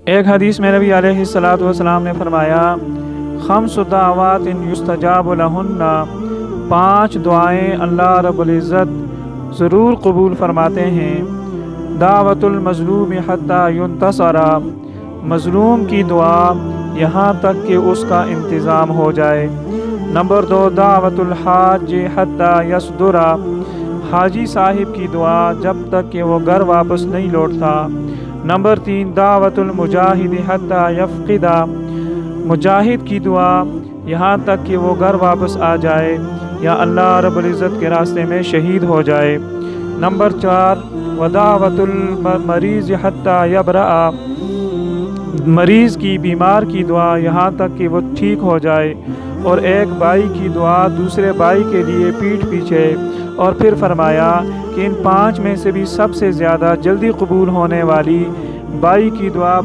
ایک حدیث میں نبی علیہ السلام نے فرمایا خمس دعوات یستجاب لہن، 5 دعائیں اللہ رب العزت ضرور قبول فرماتے ہیں۔ دعوت المظلوم حتی ینتصر، مظلوم کی دعا یہاں تک کہ اس کا انتظام ہو جائے۔ نمبر 2 دعوت الحاج حتی یصدر، حاجی صاحب کی دعا جب تک کہ وہ گھر واپس نہیں لوٹتا۔ نمبر 3 دعوت المجاہد حتی یفقد، مجاہد کی دعا یہاں تک کہ وہ گھر واپس آ جائے یا اللہ رب العزت کے راستے میں شہید ہو جائے۔ نمبر 4 ودعوت المریض حتی یبرأ، مریض کی بیمار کی دعا یہاں تک کہ وہ ٹھیک ہو جائے۔ اور ایک بھائی کی دعا دوسرے بھائی کے لیے پیٹھ پیچھے۔ اور پھر فرمایا کہ ان 5 میں سے بھی سب سے زیادہ جلدی قبول ہونے والی بھائی کی دعا